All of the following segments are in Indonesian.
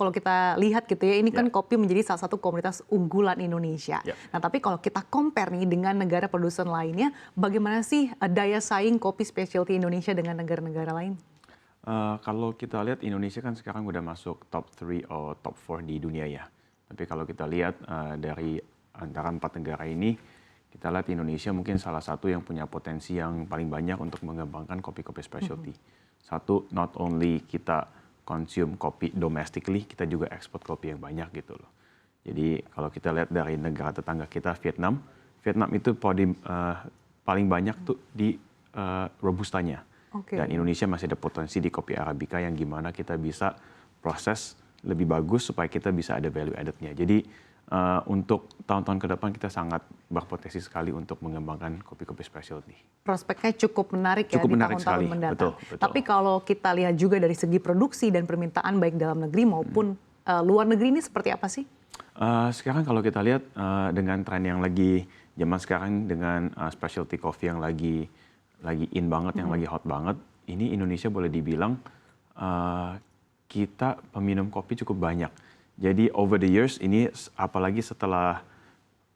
kalau kita lihat gitu ya, ini kan Ya. kopi menjadi salah satu komoditas unggulan Indonesia. Ya. Nah, tapi kalau kita compare nih dengan negara produsen lainnya, bagaimana sih daya saing kopi specialty Indonesia dengan negara-negara lain? Kalau kita lihat Indonesia kan sekarang udah masuk top 3 atau top 4 di dunia ya. Tapi kalau kita lihat dari antara 4 negara ini, kita lihat Indonesia mungkin salah satu yang punya potensi yang paling banyak untuk mengembangkan kopi-kopi specialty. Satu, not only kita consume kopi domestically, kita juga ekspor kopi yang banyak gitu loh. Jadi kalau kita lihat dari negara tetangga kita, Vietnam itu paling banyak tuh di Robustanya. Oke. Dan Indonesia masih ada potensi di kopi Arabica yang gimana kita bisa proses lebih bagus supaya kita bisa ada value added-nya. Jadi untuk tahun-tahun ke depan kita sangat berpotensi sekali untuk mengembangkan kopi-kopi specialty. Prospeknya cukup menarik ya Cukup di menarik tahun-tahun sekali, mendatang. betul. Tapi kalau kita lihat juga dari segi produksi dan permintaan baik dalam negeri maupun luar negeri ini seperti apa sih? Sekarang kalau kita lihat dengan tren yang lagi zaman sekarang dengan specialty coffee yang lagi in banget, yang lagi hot banget, ini Indonesia boleh dibilang kita peminum kopi cukup banyak. Jadi over the years ini apalagi setelah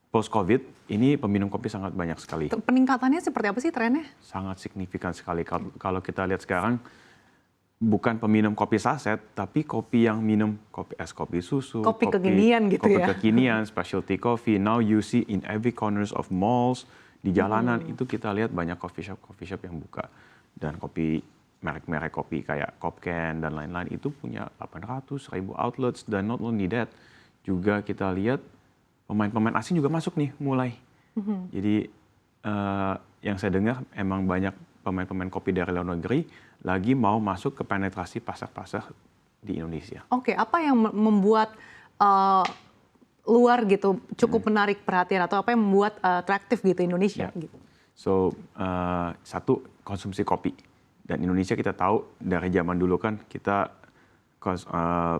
post COVID ini peminum kopi sangat banyak sekali. Peningkatannya seperti apa sih trennya? Sangat signifikan sekali. Kalau kita lihat sekarang bukan peminum kopi saset, tapi kopi yang minum kopi es, kopi susu, Kopi kekinian gitu kopi ya? kekinian, specialty coffee. Now you see in every corners of malls, di jalanan itu kita lihat banyak coffee shop yang buka. Dan kopi merek-merek kopi kayak Kopken dan lain-lain itu punya 800, 1000 outlets. Dan not only that, juga kita lihat pemain-pemain asing juga masuk nih mulai. Jadi yang saya dengar emang banyak pemain-pemain kopi dari luar negeri lagi mau masuk ke penetrasi pasar-pasar di Indonesia. Oke, apa yang membuat luar gitu cukup menarik perhatian atau apa yang membuat atraktif gitu Indonesia? Ya. Gitu? So, satu, konsumsi kopi. Dan Indonesia kita tahu dari zaman dulu kan kita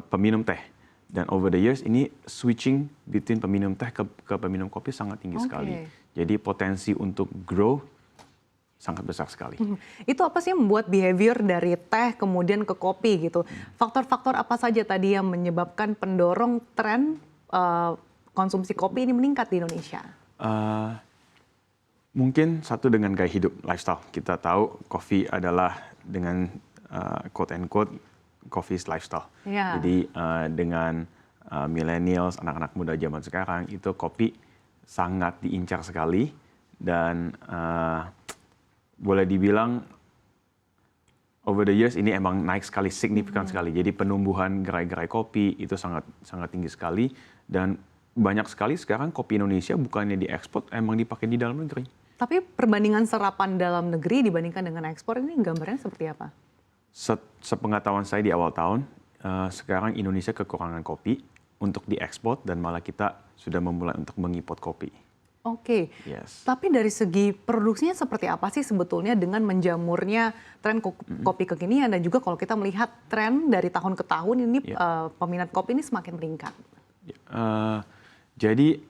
peminum teh. Dan over the years ini switching between peminum teh ke peminum kopi sangat tinggi sekali. Jadi potensi untuk grow sangat besar sekali. Itu apa sih yang membuat behavior dari teh kemudian ke kopi gitu? Faktor-faktor apa saja tadi yang menyebabkan pendorong tren konsumsi kopi ini meningkat di Indonesia? Mungkin satu dengan gaya hidup, lifestyle. Kita tahu kopi adalah dengan quote and quote coffee's lifestyle. Yeah. Jadi dengan millennials, anak-anak muda zaman sekarang itu kopi sangat diincar sekali dan boleh dibilang over the years ini emang naik sekali, signifikan sekali. Jadi penumbuhan gerai-gerai kopi itu sangat tinggi sekali dan banyak sekali sekarang kopi Indonesia bukannya diekspor, emang dipakai di dalam negeri. Tapi perbandingan serapan dalam negeri dibandingkan dengan ekspor ini gambarnya seperti apa? Sepengetahuan saya di awal tahun, sekarang Indonesia kekurangan kopi untuk diekspor dan malah kita sudah memulai untuk mengimport kopi. Oke, Yes. tapi dari segi produksinya seperti apa sih sebetulnya dengan menjamurnya tren kopi kekinian dan juga kalau kita melihat tren dari tahun ke tahun ini peminat kopi ini semakin meningkat? Jadi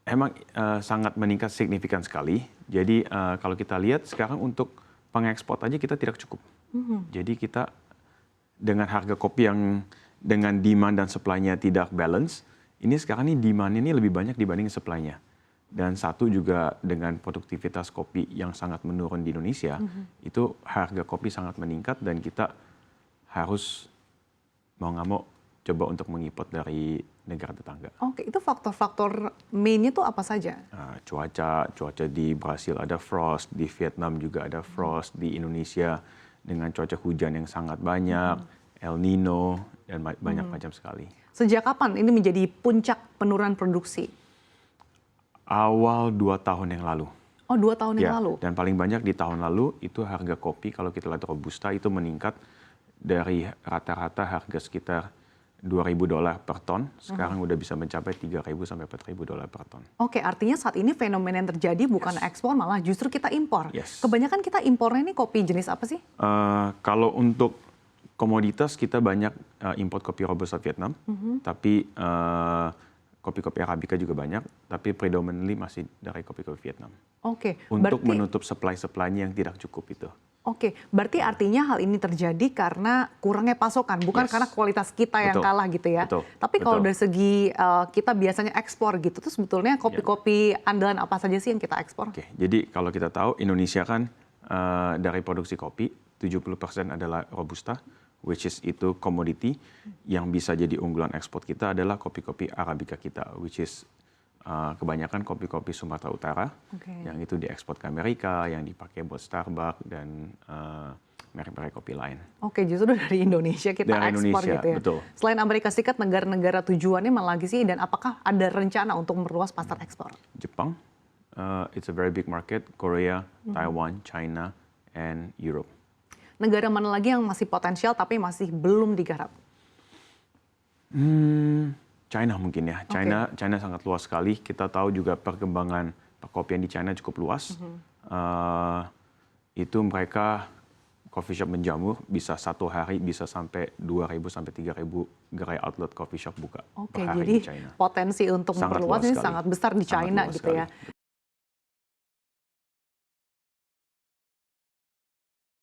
emang sangat meningkat signifikan sekali. Jadi kalau kita lihat sekarang untuk pengekspor aja kita tidak cukup. Jadi kita dengan harga kopi yang dengan demand dan supply-nya tidak balance, ini sekarang ini demand ini lebih banyak dibanding supply-nya. Dan satu juga dengan produktivitas kopi yang sangat menurun di Indonesia, itu harga kopi sangat meningkat dan kita harus mau nggak mau coba untuk mengimport dari negara tetangga. Oke, itu faktor-faktor mainnya tuh apa saja? Cuaca di Brasil ada frost, di Vietnam juga ada frost, di Indonesia dengan cuaca hujan yang sangat banyak, El Nino, dan banyak macam sekali. Sejak kapan ini menjadi puncak penurunan produksi? Awal 2 tahun yang lalu. Oh, 2 tahun yang lalu? Dan paling banyak di tahun lalu itu harga kopi kalau kita lihat Robusta itu meningkat dari rata-rata harga sekitar $2.000 per ton, sekarang udah bisa mencapai $3.000 sampai $4.000 per ton. Oke, artinya saat ini fenomena yang terjadi bukan ekspor, malah justru kita impor. Yes. Kebanyakan kita impornya ini kopi jenis apa sih? Kalau untuk komoditas kita banyak import kopi Robusta Vietnam, tapi kopi-kopi Arabica juga banyak, tapi predominantly masih dari kopi-kopi Vietnam. Oke, Untuk menutup supply-nya yang tidak cukup itu. Oke, berarti artinya hal ini terjadi karena kurangnya pasokan, bukan Yes. karena kualitas kita yang Betul. kalah gitu ya. Betul. Tapi kalau Betul. dari segi kita biasanya ekspor gitu, tuh sebetulnya kopi-kopi andalan apa saja sih yang kita ekspor? Oke, jadi kalau kita tahu Indonesia kan dari produksi kopi 70% adalah robusta, which is itu komoditi. Yang bisa jadi unggulan ekspor kita adalah kopi-kopi Arabica kita, which is kebanyakan kopi-kopi Sumatera Utara, Oke. yang itu diekspor ke Amerika, yang dipakai buat Starbucks dan merek-merek kopi lain. Oke, justru dari Indonesia kita Dari ekspor Indonesia, gitu ya. betul. Selain Amerika Serikat, negara-negara tujuannya mana lagi sih? Dan apakah ada rencana untuk memperluas pasar ekspor? Jepang, it's a very big market. Korea, Taiwan, China, and Europe. Negara mana lagi yang masih potensial tapi masih belum digarap? China mungkin ya. China sangat luas sekali. Kita tahu juga perkembangan perkopian di China cukup luas. Itu mereka coffee shop menjamur bisa satu hari bisa sampai 2.000 sampai 3.000 gerai outlet coffee shop buka Oke, per hari jadi di China. potensi untuk Sangat memperluas luas ini sekali. sangat besar di Sangat China luas gitu ya. sekali.